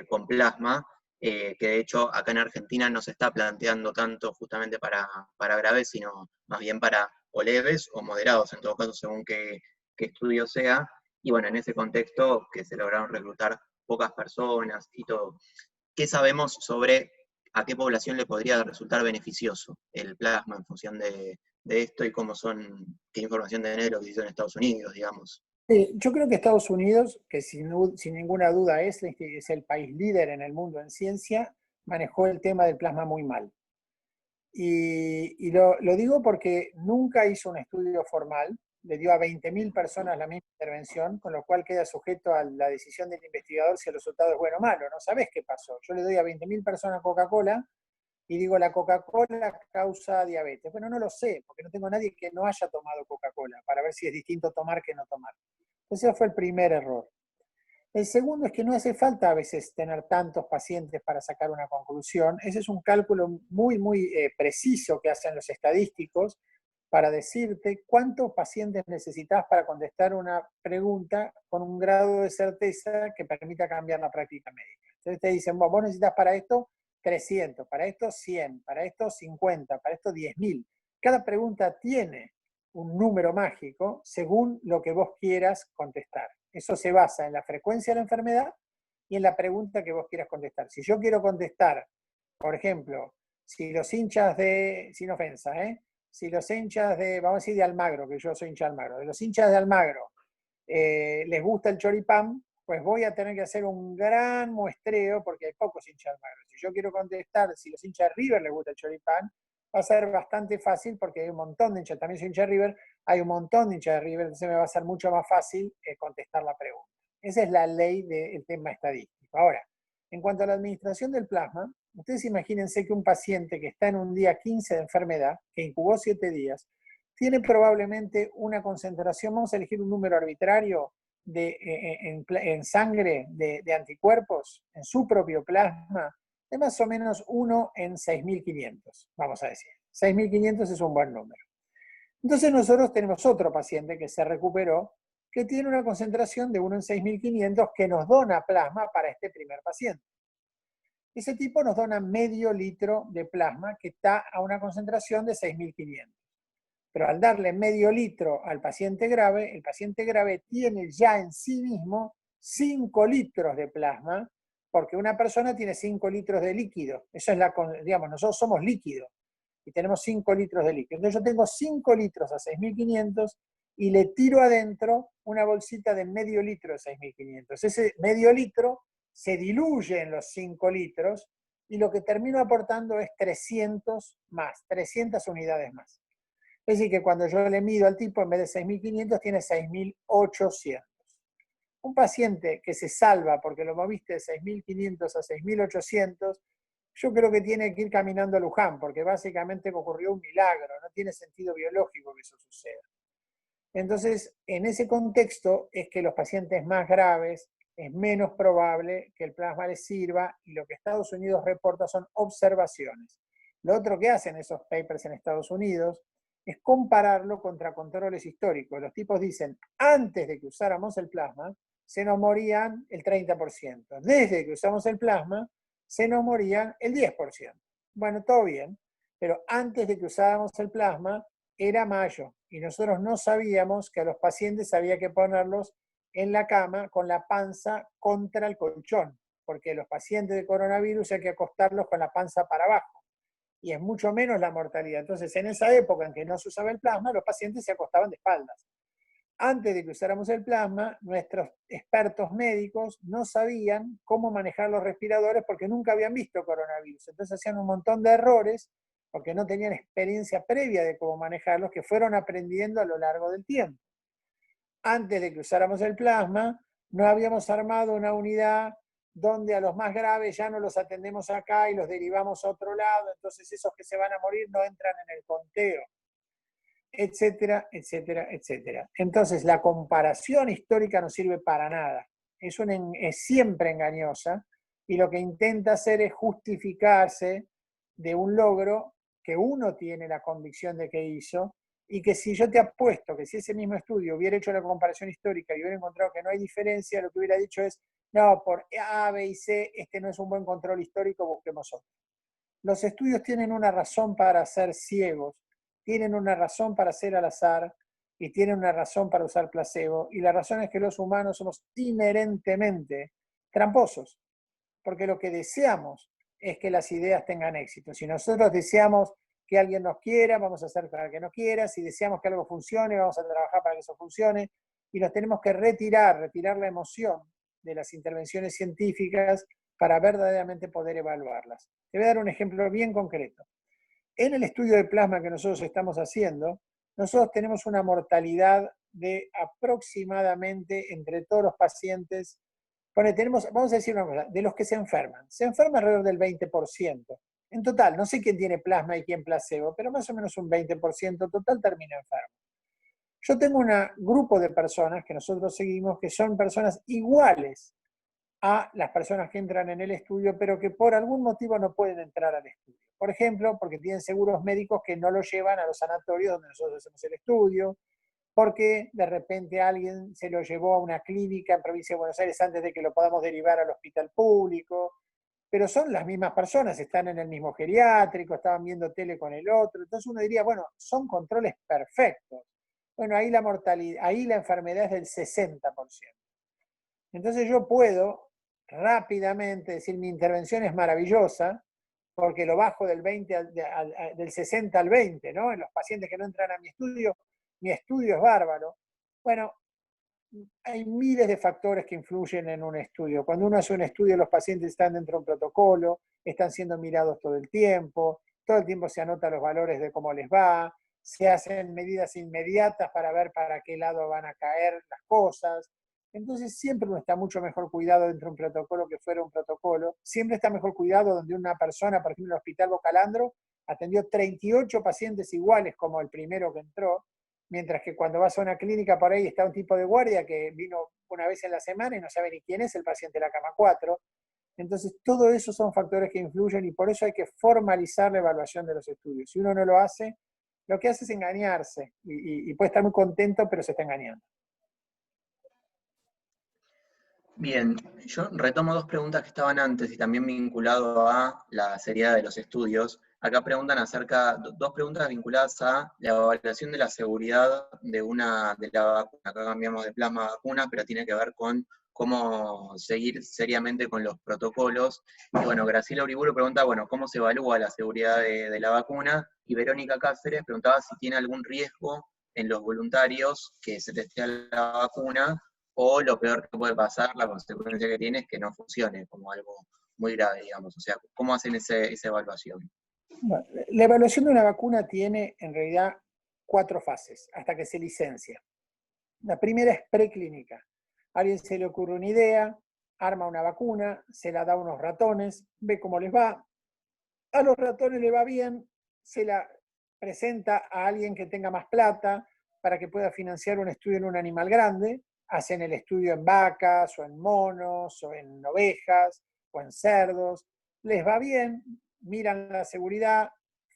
con plasma, que de hecho acá en Argentina no se está planteando tanto justamente para graves, sino más bien para o leves o moderados, en todo caso, según qué estudio sea. Y bueno, en ese contexto que se lograron reclutar pocas personas y todo. ¿Qué sabemos sobre a qué población le podría resultar beneficioso el plasma en función de esto y qué información tiene de lo que se hizo en Estados Unidos, digamos? Yo creo que Estados Unidos, que sin ninguna duda es el país líder en el mundo en ciencia, manejó el tema del plasma muy mal. Y lo digo porque nunca hizo un estudio formal, le dio a 20.000 personas la misma intervención, con lo cual queda sujeto a la decisión del investigador si el resultado es bueno o malo. No sabés qué pasó. Yo le doy a 20.000 personas Coca-Cola y digo, la Coca-Cola causa diabetes. Bueno, no lo sé, porque no tengo a nadie que no haya tomado Coca-Cola, para ver si es distinto tomar que no tomar. Ese fue el primer error. El segundo es que no hace falta a veces tener tantos pacientes para sacar una conclusión. Ese es un cálculo muy preciso que hacen los estadísticos para decirte cuántos pacientes necesitas para contestar una pregunta con un grado de certeza que permita cambiar la práctica médica. Entonces te dicen, bueno, vos necesitas para esto 300, para esto 100, para esto 50, para esto 10.000. Cada pregunta tiene un número mágico según lo que vos quieras contestar. Eso se basa en la frecuencia de la enfermedad y en la pregunta que vos quieras contestar. Si yo quiero contestar, por ejemplo, si los hinchas sin ofensa, si los hinchas vamos a decir de Almagro, que yo soy hincha de Almagro, de los hinchas de Almagro les gusta el choripán, pues voy a tener que hacer un gran muestreo porque hay pocos hinchas de Almagro. Si yo quiero contestar si los hinchas de River les gusta el choripán, va a ser bastante fácil porque hay un montón de hinchas, también soy hincha de River, hay un montón de hinchas de River, entonces me va a ser mucho más fácil contestar la pregunta. Esa es la ley del tema estadístico. Ahora, en cuanto a la administración del plasma, ustedes imagínense que un paciente que está en un día 15 de enfermedad, que incubó 7 días, tiene probablemente una concentración, vamos a elegir un número arbitrario, en sangre de anticuerpos, en su propio plasma, de más o menos 1 en 6.500, vamos a decir. 6.500 es un buen número. Entonces nosotros tenemos otro paciente que se recuperó, que tiene una concentración de 1 en 6.500 que nos dona plasma para este primer paciente. Ese tipo nos dona medio litro de plasma que está a una concentración de 6.500. Pero al darle medio litro al paciente grave, el paciente grave tiene ya en sí mismo 5 litros de plasma, porque una persona tiene 5 litros de líquido. Eso es digamos, nosotros somos líquido y tenemos 5 litros de líquido. Entonces yo tengo 5 litros a 6.500 y le tiro adentro una bolsita de medio litro de 6.500. Ese medio litro se diluye en los 5 litros y lo que termino aportando es 300 unidades más. Es decir, que cuando yo le mido al tipo, en vez de 6.500, tiene 6.800. Un paciente que se salva porque lo moviste de 6.500 a 6.800, yo creo que tiene que ir caminando a Luján, porque básicamente ocurrió un milagro, no tiene sentido biológico que eso suceda. Entonces, en ese contexto es que los pacientes más graves es menos probable que el plasma les sirva, y lo que Estados Unidos reporta son observaciones. Lo otro que hacen esos papers en Estados Unidos es compararlo contra controles históricos. Los tipos dicen, antes de que usáramos el plasma, se nos morían el 30%. Desde que usamos el plasma, se nos morían el 10%. Bueno, todo bien, pero antes de que usáramos el plasma, era mayo, y nosotros no sabíamos que a los pacientes había que ponerlos en la cama con la panza contra el colchón, porque los pacientes de coronavirus hay que acostarlos con la panza para abajo, y es mucho menos la mortalidad. Entonces, en esa época en que no se usaba el plasma, los pacientes se acostaban de espaldas. Antes de que usáramos el plasma, nuestros expertos médicos no sabían cómo manejar los respiradores porque nunca habían visto coronavirus. Entonces hacían un montón de errores porque no tenían experiencia previa de cómo manejarlos, que fueron aprendiendo a lo largo del tiempo. Antes de que usáramos el plasma, no habíamos armado una unidad donde a los más graves ya no los atendemos acá y los derivamos a otro lado, entonces esos que se van a morir no entran en el conteo, etcétera, etcétera, etcétera. Entonces la comparación histórica no sirve para nada, es siempre engañosa, y lo que intenta hacer es justificarse de un logro que uno tiene la convicción de que hizo, y que si yo te apuesto que si ese mismo estudio hubiera hecho la comparación histórica y hubiera encontrado que no hay diferencia, lo que hubiera dicho es, no, por A, B y C, este no es un buen control histórico, busquemos otro. Los estudios tienen una razón para ser ciegos, tienen una razón para ser al azar y tienen una razón para usar placebo, y la razón es que los humanos somos inherentemente tramposos, porque lo que deseamos es que las ideas tengan éxito. Si nosotros deseamos que alguien nos quiera, vamos a hacer para que nos quiera. Si deseamos que algo funcione, vamos a trabajar para que eso funcione. Y nos tenemos que retirar la emoción de las intervenciones científicas para verdaderamente poder evaluarlas. Te voy a dar un ejemplo bien concreto. En el estudio de plasma que nosotros estamos haciendo, nosotros tenemos una mortalidad de aproximadamente entre todos los pacientes. Vamos a decir una cosa, de los que se enferman alrededor del 20%. En total, no sé quién tiene plasma y quién placebo, pero más o menos un 20% total termina enfermo. Yo tengo un grupo de personas que nosotros seguimos que son personas iguales a las personas que entran en el estudio, pero que por algún motivo no pueden entrar al estudio. Por ejemplo, porque tienen seguros médicos que no los llevan a los sanatorios donde nosotros hacemos el estudio, porque de repente alguien se lo llevó a una clínica en provincia de Buenos Aires antes de que lo podamos derivar al hospital público, pero son las mismas personas, están en el mismo geriátrico, estaban viendo tele con el otro, entonces uno diría, bueno, son controles perfectos. Bueno, ahí la mortalidad, ahí la enfermedad es del 60%. Entonces yo puedo rápidamente decir, mi intervención es maravillosa, porque lo bajo del 60 al 20, ¿no? En los pacientes que no entran a mi estudio es bárbaro. Bueno, hay miles de factores que influyen en un estudio. Cuando uno hace un estudio, los pacientes están dentro de un protocolo, están siendo mirados todo el tiempo se anotan los valores de cómo les va, se hacen medidas inmediatas para ver para qué lado van a caer las cosas. Entonces siempre uno está mucho mejor cuidado dentro de un protocolo que fuera un protocolo. Siempre está mejor cuidado donde una persona, por ejemplo, en el Hospital Bocalandro, atendió 38 pacientes iguales como el primero que entró, mientras que cuando vas a una clínica por ahí está un tipo de guardia que vino una vez en la semana y no sabe ni quién es el paciente de la cama 4. Entonces, todo eso son factores que influyen y por eso hay que formalizar la evaluación de los estudios. Si uno no lo hace, lo que hace es engañarse y puede estar muy contento, pero se está engañando. Bien, yo retomo dos preguntas que estaban antes y también vinculado a la seriedad de los estudios. Acá preguntan dos preguntas vinculadas a la evaluación de la seguridad de la vacuna. Acá cambiamos de plasma a vacuna, pero tiene que ver con cómo seguir seriamente con los protocolos. Y bueno, Graciela Uriburu pregunta, bueno, ¿cómo se evalúa la seguridad de la vacuna? Y Verónica Cáceres preguntaba si tiene algún riesgo en los voluntarios que se testea la vacuna, o lo peor que puede pasar, la consecuencia que tiene es que no funcione, como algo muy grave, digamos. O sea, ¿cómo hacen esa evaluación? Bueno, la evaluación de una vacuna tiene en realidad 4 fases hasta que se licencia. La primera es preclínica. A alguien se le ocurre una idea, arma una vacuna, se la da a unos ratones, ve cómo les va. A los ratones le va bien, se la presenta a alguien que tenga más plata para que pueda financiar un estudio en un animal grande. Hacen el estudio en vacas, o en monos, o en ovejas, o en cerdos. Les va bien, miran la seguridad,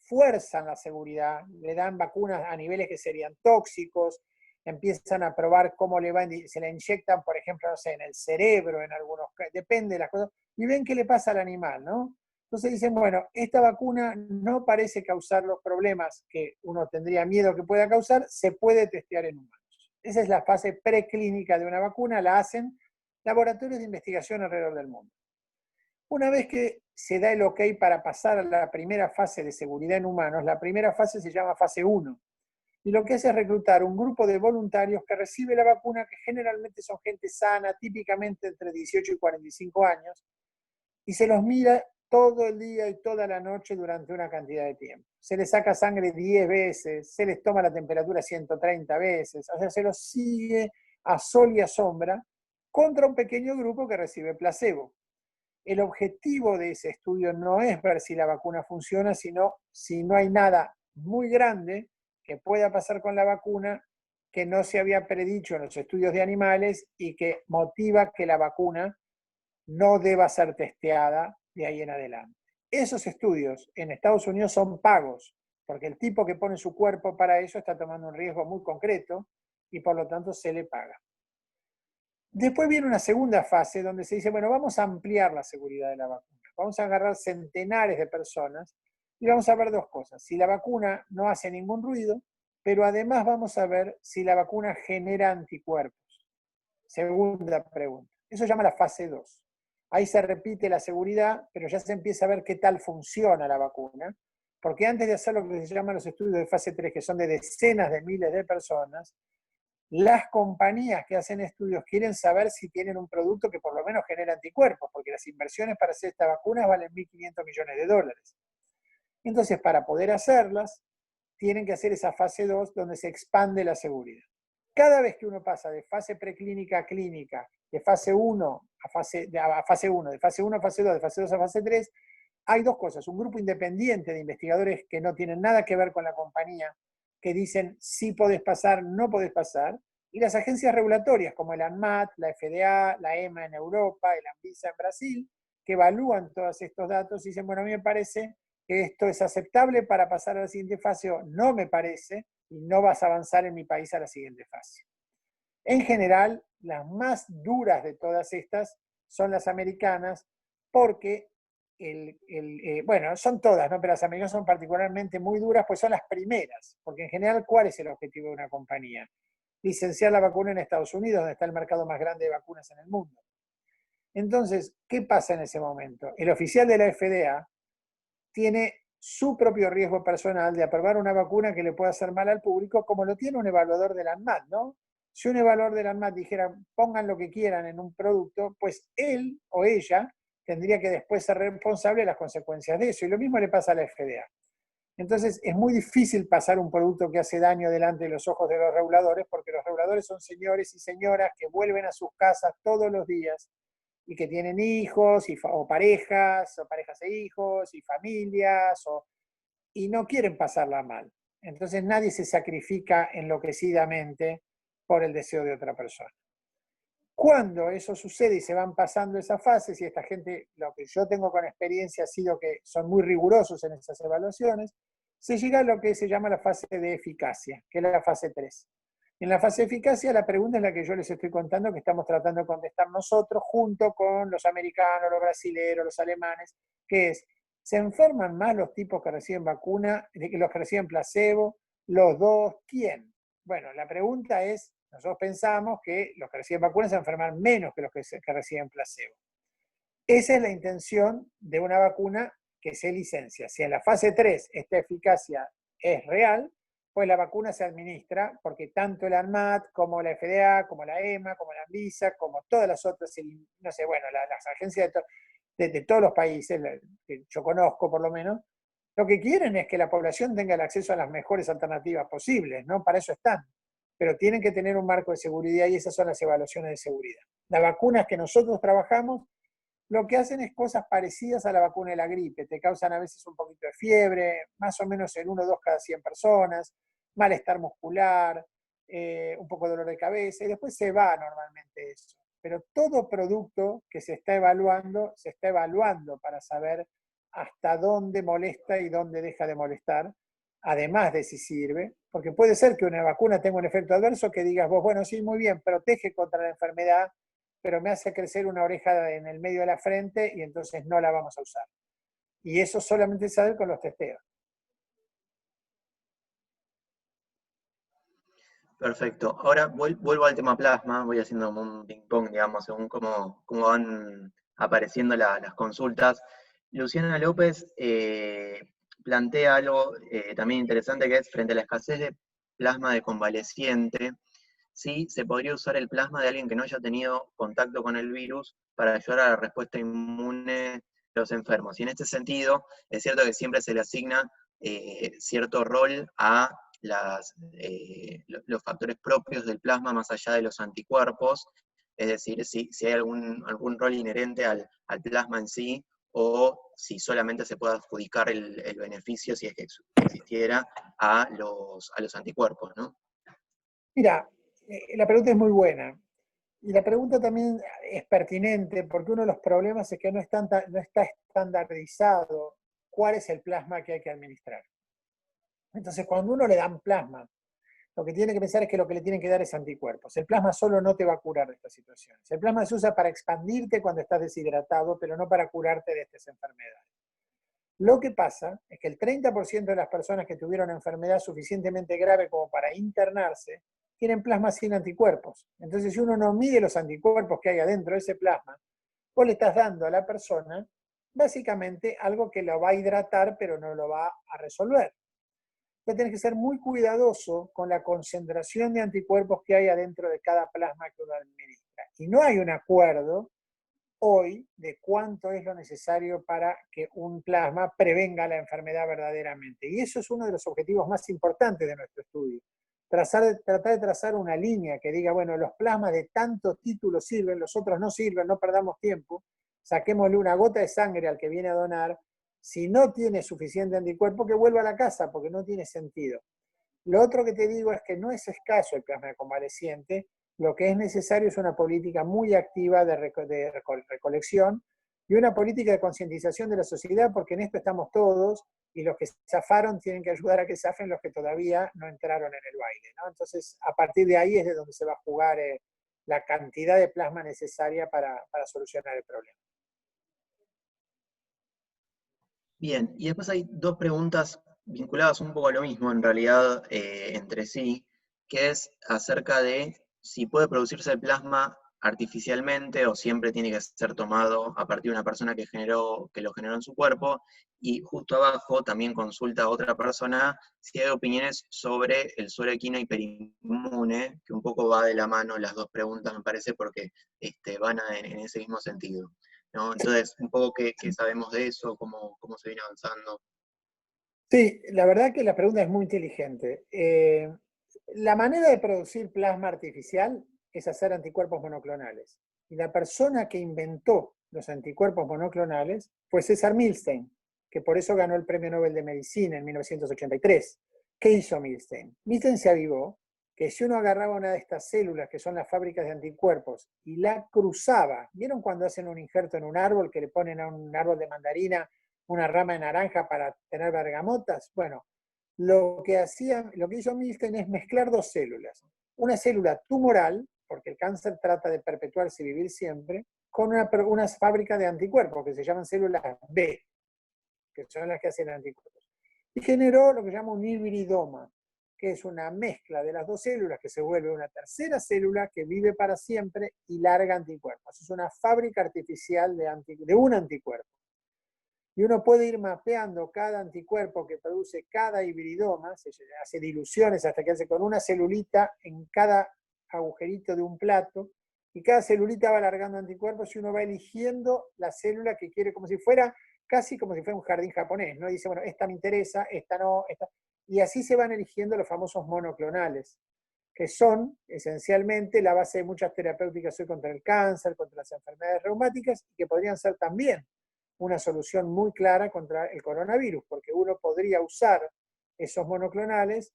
fuerzan la seguridad, le dan vacunas a niveles que serían tóxicos, empiezan a probar cómo le va, se la inyectan, por ejemplo, no sé, en el cerebro, en algunos casos, depende de las cosas, y ven qué le pasa al animal, ¿no? Entonces dicen, bueno, esta vacuna no parece causar los problemas que uno tendría miedo que pueda causar, se puede testear en humanos. Esa es la fase preclínica de una vacuna, la hacen laboratorios de investigación alrededor del mundo. Una vez que se da el ok para pasar a la primera fase de seguridad en humanos, la primera fase se llama fase 1. Y lo que hace es reclutar un grupo de voluntarios que recibe la vacuna, que generalmente son gente sana, típicamente entre 18 y 45 años, y se los mira todo el día y toda la noche durante una cantidad de tiempo. Se les saca sangre 10 veces, se les toma la temperatura 130 veces, o sea, se los sigue a sol y a sombra contra un pequeño grupo que recibe placebo. El objetivo de ese estudio no es ver si la vacuna funciona, sino si no hay nada muy grande que pueda pasar con la vacuna que no se había predicho en los estudios de animales y que motiva que la vacuna no deba ser testeada de ahí en adelante. Esos estudios en Estados Unidos son pagos, porque el tipo que pone su cuerpo para eso está tomando un riesgo muy concreto y por lo tanto se le paga. Después viene una segunda fase donde se dice, bueno, vamos a ampliar la seguridad de la vacuna. Vamos a agarrar centenares de personas y vamos a ver dos cosas. Si la vacuna no hace ningún ruido, pero además vamos a ver si la vacuna genera anticuerpos. Segunda pregunta. Eso se llama la fase 2. Ahí se repite la seguridad, pero ya se empieza a ver qué tal funciona la vacuna, porque antes de hacer lo que se llaman los estudios de fase 3, que son de decenas de miles de personas, las compañías que hacen estudios quieren saber si tienen un producto que por lo menos genera anticuerpos, porque las inversiones para hacer estas vacunas valen $1.500 millones. Entonces, para poder hacerlas, tienen que hacer esa fase 2 donde se expande la seguridad. Cada vez que uno pasa de fase preclínica a clínica, de fase 1 a fase 1, de fase 1 a fase 2, de fase 2 a fase 3, hay dos cosas. Un grupo independiente de investigadores que no tienen nada que ver con la compañía, que dicen sí podés pasar, no podés pasar, y las agencias regulatorias como el ANMAT, la FDA, la EMA en Europa, el ANVISA en Brasil, que evalúan todos estos datos y dicen, bueno, a mí me parece que esto es aceptable para pasar a la siguiente fase o no me parece y no vas a avanzar en mi país a la siguiente fase. En general, las más duras de todas estas son las americanas porque bueno, son todas, ¿no? Pero las americanas son particularmente muy duras, pues son las primeras, porque en general, ¿cuál es el objetivo de una compañía? Licenciar la vacuna en Estados Unidos, donde está el mercado más grande de vacunas en el mundo. Entonces, ¿qué pasa en ese momento? El oficial de la FDA tiene su propio riesgo personal de aprobar una vacuna que le pueda hacer mal al público, como lo tiene un evaluador del ANMAT, ¿no? Si un evaluador del ANMAT dijera, pongan lo que quieran en un producto, pues él o ella tendría que después ser responsable de las consecuencias de eso. Y lo mismo le pasa a la FDA. Entonces, es muy difícil pasar un producto que hace daño delante de los ojos de los reguladores, porque los reguladores son señores y señoras que vuelven a sus casas todos los días y que tienen hijos o parejas e hijos, y familias, y no quieren pasarla mal. Entonces nadie se sacrifica enloquecidamente por el deseo de otra persona. Cuando eso sucede y se van pasando esas fases, y esta gente, lo que yo tengo con experiencia ha sido que son muy rigurosos en esas evaluaciones, se llega a lo que se llama la fase de eficacia, que es la fase 3. En la fase de eficacia, la pregunta es la que yo les estoy contando, que estamos tratando de contestar nosotros, junto con los americanos, los brasileños, los alemanes, que es, ¿se enferman más los tipos que reciben vacuna, los que reciben placebo, los dos? ¿Quién? Bueno, la pregunta es, nosotros pensamos que los que reciben vacunas se enferman menos que los que reciben placebo. Esa es la intención de una vacuna que se licencia. Si en la fase 3 esta eficacia es real, pues la vacuna se administra porque tanto el ANMAT como la FDA, como la EMA, como la ANVISA, como todas las otras, no sé, bueno, las agencias de todos los países, que yo conozco por lo menos, lo que quieren es que la población tenga el acceso a las mejores alternativas posibles, ¿no? Para eso están. Pero tienen que tener un marco de seguridad y esas son las evaluaciones de seguridad. Las vacunas que nosotros trabajamos lo que hacen es cosas parecidas a la vacuna de la gripe. Te causan a veces un poquito de fiebre, más o menos en 1 o 2 cada 100 personas, malestar muscular, un poco de dolor de cabeza, y después se va normalmente eso. Pero todo producto que se está evaluando para saber hasta dónde molesta y dónde deja de molestar, además de si sirve, porque puede ser que una vacuna tenga un efecto adverso que digas vos, bueno, sí, muy bien, protege contra la enfermedad, pero me hace crecer una oreja en el medio de la frente y entonces no la vamos a usar. Y eso solamente se sabe con los testeos. Perfecto. Ahora vuelvo al tema plasma, voy haciendo como un ping-pong, digamos, según cómo van apareciendo las consultas. Luciana López plantea algo también interesante, que es frente a la escasez de plasma de convaleciente, sí se podría usar el plasma de alguien que no haya tenido contacto con el virus para ayudar a la respuesta inmune de los enfermos. Y en este sentido, es cierto que siempre se le asigna cierto rol a los factores propios del plasma más allá de los anticuerpos, es decir, si hay algún rol inherente al plasma en sí, o si solamente se puede adjudicar el beneficio, si es que existiera, a los anticuerpos, ¿no? Mira, la pregunta es muy buena. Y la pregunta también es pertinente porque uno de los problemas es que no está estandarizado cuál es el plasma que hay que administrar. Entonces, cuando uno le dan plasma, lo que tiene que pensar es que lo que le tienen que dar es anticuerpos. El plasma solo no te va a curar de estas situaciones. El plasma se usa para expandirte cuando estás deshidratado, pero no para curarte de estas enfermedades. Lo que pasa es que el 30% de las personas que tuvieron enfermedad suficientemente grave como para internarse, tienen plasma sin anticuerpos. Entonces, si uno no mide los anticuerpos que hay adentro de ese plasma, vos le estás dando a la persona básicamente algo que lo va a hidratar, pero no lo va a resolver. Entonces, tenés que ser muy cuidadoso con la concentración de anticuerpos que hay adentro de cada plasma que uno administra. Y no hay un acuerdo hoy de cuánto es lo necesario para que un plasma prevenga la enfermedad verdaderamente. Y eso es uno de los objetivos más importantes de nuestro estudio. Tratar de trazar una línea que diga, bueno, los plasmas de tantos títulos sirven, los otros no sirven, no perdamos tiempo, saquémosle una gota de sangre al que viene a donar, si no tiene suficiente anticuerpo, que vuelva a la casa, porque no tiene sentido. Lo otro que te digo es que no es escaso el plasma de convaleciente, lo que es necesario es una política muy activa de recolección y una política de concientización de la sociedad, porque en esto estamos todos y los que zafaron tienen que ayudar a que zafen los que todavía no entraron en el baile, ¿no? Entonces, a partir de ahí es de donde se va a jugar la cantidad de plasma necesaria para solucionar el problema. Bien, y después hay dos preguntas vinculadas un poco a lo mismo, en realidad, entre sí, que es acerca de si puede producirse el plasma artificialmente o siempre tiene que ser tomado a partir de una persona que lo generó en su cuerpo, y justo abajo también consulta a otra persona si hay opiniones sobre el suero equino hiperinmune, que un poco va de la mano las dos preguntas, me parece, porque van en ese mismo sentido, ¿no? Entonces, un poco qué sabemos de eso, cómo se viene avanzando. Sí, la verdad que la pregunta es muy inteligente. La manera de producir plasma artificial es hacer anticuerpos monoclonales. Y la persona que inventó los anticuerpos monoclonales fue César Milstein, que por eso ganó el Premio Nobel de Medicina en 1983. ¿Qué hizo Milstein? Milstein se avivó que si uno agarraba una de estas células, que son las fábricas de anticuerpos, y la cruzaba, ¿vieron cuando hacen un injerto en un árbol, que le ponen a un árbol de mandarina una rama de naranja para tener bergamotas? Bueno, lo que hizo Milstein es mezclar dos células. Una célula tumoral, porque el cáncer trata de perpetuarse y vivir siempre, con una fábrica de anticuerpos que se llaman células B, que son las que hacen anticuerpos. Y generó lo que se llama un hibridoma, que es una mezcla de las dos células que se vuelve una tercera célula que vive para siempre y larga anticuerpos. Es una fábrica artificial de un anticuerpo. Y uno puede ir mapeando cada anticuerpo que produce cada hibridoma, se hace diluciones hasta que hace con una celulita en cada agujerito de un plato, y cada celulita va alargando anticuerpos y uno va eligiendo la célula que quiere, como si fuera, casi como si fuera un jardín japonés, ¿no? Dice, bueno, esta me interesa, esta no, esta. Y así se van eligiendo los famosos monoclonales, que son esencialmente la base de muchas terapéuticas hoy contra el cáncer, contra las enfermedades reumáticas, y que podrían ser también una solución muy clara contra el coronavirus, porque uno podría usar esos monoclonales,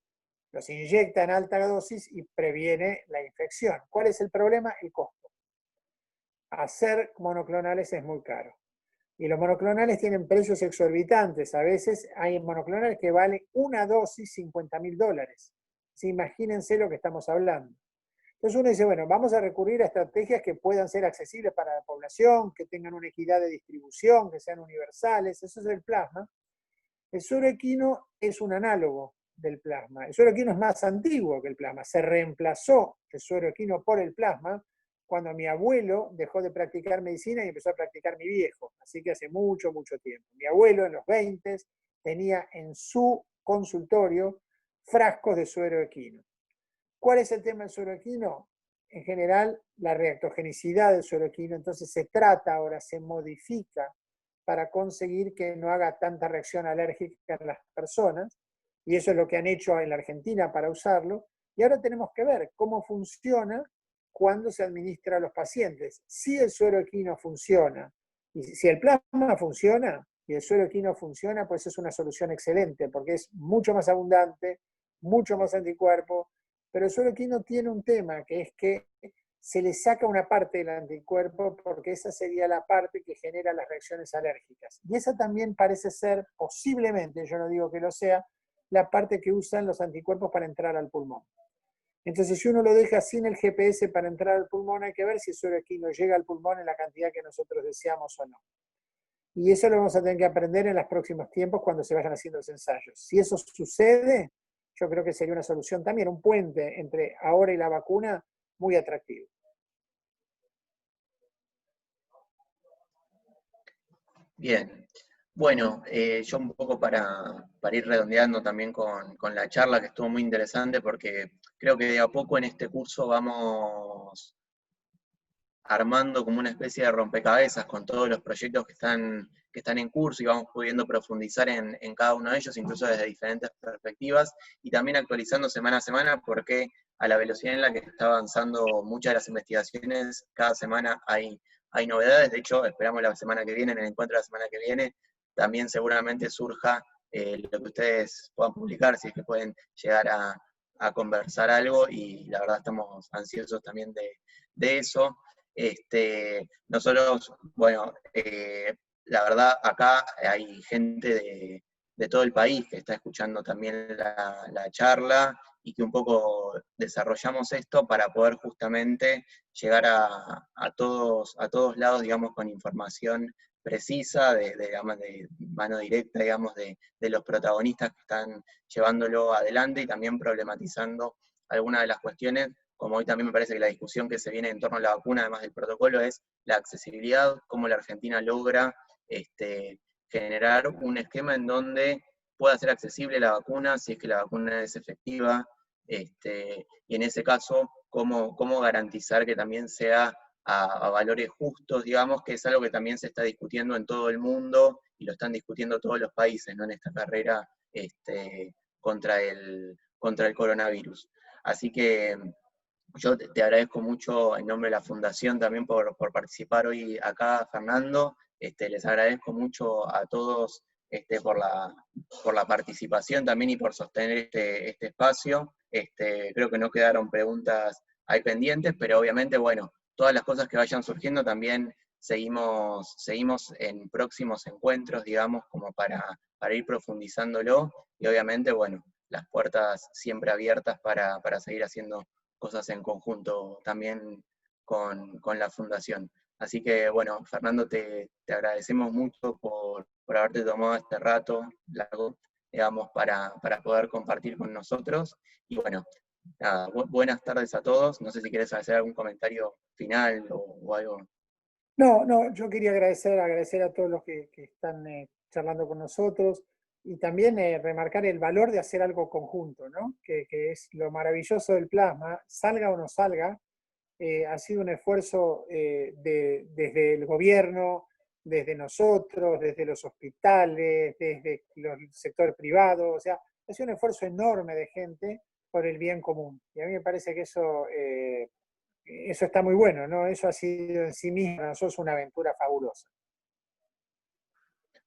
los inyecta en alta dosis y previene la infección. ¿Cuál es el problema? El costo. Hacer monoclonales es muy caro. Y los monoclonales tienen precios exorbitantes. A veces hay monoclonales que valen una dosis $50.000. ¿Sí? Imagínense lo que estamos hablando. Entonces uno dice, bueno, vamos a recurrir a estrategias que puedan ser accesibles para la población, que tengan una equidad de distribución, que sean universales. Eso es el plasma. El suero equino es un análogo del plasma. El suero equino es más antiguo que el plasma. Se reemplazó el suero equino por el plasma cuando mi abuelo dejó de practicar medicina y empezó a practicar mi viejo. Así que hace mucho, mucho tiempo. Mi abuelo en los 20 tenía en su consultorio frascos de suero equino. ¿Cuál es el tema del suero equino? En general, la reactogenicidad del suero equino. Entonces se trata ahora, se modifica para conseguir que no haga tanta reacción alérgica en las personas, y eso es lo que han hecho en la Argentina para usarlo, y ahora tenemos que ver cómo funciona cuando se administra a los pacientes. Si el suero equino funciona, y si el plasma funciona, y el suero equino funciona, pues es una solución excelente, porque es mucho más abundante, mucho más anticuerpo, pero el suero equino tiene un tema, que es que se le saca una parte del anticuerpo porque esa sería la parte que genera las reacciones alérgicas. Y esa también parece ser, posiblemente, yo no digo que lo sea, la parte que usan los anticuerpos para entrar al pulmón. Entonces, si uno lo deja sin el GPS para entrar al pulmón, hay que ver si el suero equino llega al pulmón en la cantidad que nosotros deseamos o no. Y eso lo vamos a tener que aprender en los próximos tiempos cuando se vayan haciendo los ensayos. Si eso sucede, yo creo que sería una solución también, un puente entre ahora y la vacuna muy atractivo. Bien, bueno, yo un poco para ir redondeando también con la charla, que estuvo muy interesante, porque creo que de a poco en este curso vamos armando como una especie de rompecabezas con todos los proyectos que están en curso, y vamos pudiendo profundizar en cada uno de ellos, incluso desde diferentes perspectivas, y también actualizando semana a semana, porque a la velocidad en la que está avanzando muchas de las investigaciones, cada semana hay novedades. De hecho, esperamos la semana que viene, en el encuentro de la semana que viene, también seguramente surja lo que ustedes puedan publicar, si es que pueden llegar a conversar algo, y la verdad estamos ansiosos también de eso. Nosotros, bueno, la verdad acá hay gente de todo el país que está escuchando también la charla, y que un poco desarrollamos esto para poder justamente llegar a todos lados, digamos, con información precisa, digamos, de mano directa, digamos, de los protagonistas que están llevándolo adelante, y también problematizando algunas de las cuestiones. Como hoy también me parece que la discusión que se viene en torno a la vacuna, además del protocolo, es la accesibilidad, cómo la Argentina logra generar un esquema en donde pueda ser accesible la vacuna, si es que la vacuna es efectiva, y en ese caso, cómo garantizar que también sea a valores justos, digamos, que es algo que también se está discutiendo en todo el mundo, y lo están discutiendo todos los países, ¿no?, en esta carrera contra el coronavirus. Así que yo te agradezco mucho en nombre de la Fundación también por participar hoy acá, Fernando. Les agradezco mucho a todos por la participación también, y por sostener este espacio. Creo que no quedaron preguntas ahí pendientes, pero obviamente, bueno, todas las cosas que vayan surgiendo también seguimos en próximos encuentros, digamos, como para ir profundizándolo, y obviamente, bueno, las puertas siempre abiertas para seguir haciendo cosas en conjunto también con la Fundación. Así que, bueno, Fernando, te agradecemos mucho por haberte tomado este rato largo, digamos, para poder compartir con nosotros. Y bueno, nada, buenas tardes a todos. No sé si quieres hacer algún comentario final o algo. No, yo quería agradecer a todos los que están charlando con nosotros, y también remarcar el valor de hacer algo conjunto, ¿no? Que es lo maravilloso del plasma, salga o no salga. Ha sido un esfuerzo desde el gobierno, desde nosotros, desde los hospitales, desde el sector privado. O sea, ha sido un esfuerzo enorme de gente por el bien común. Y a mí me parece que eso está muy bueno, ¿no? Eso ha sido en sí mismo para nosotros una aventura fabulosa.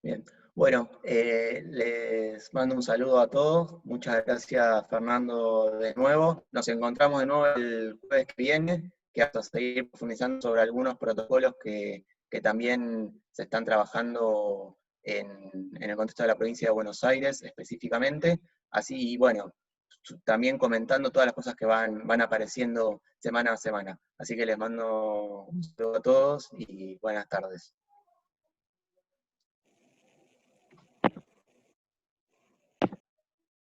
Bien, bueno, les mando un saludo a todos. Muchas gracias, Fernando, de nuevo. Nos encontramos de nuevo el jueves que viene, que vamos a seguir profundizando sobre algunos protocolos que que también se están trabajando en el contexto de la provincia de Buenos Aires específicamente. Así, bueno, también comentando todas las cosas que van apareciendo semana a semana. Así que les mando un saludo a todos y buenas tardes.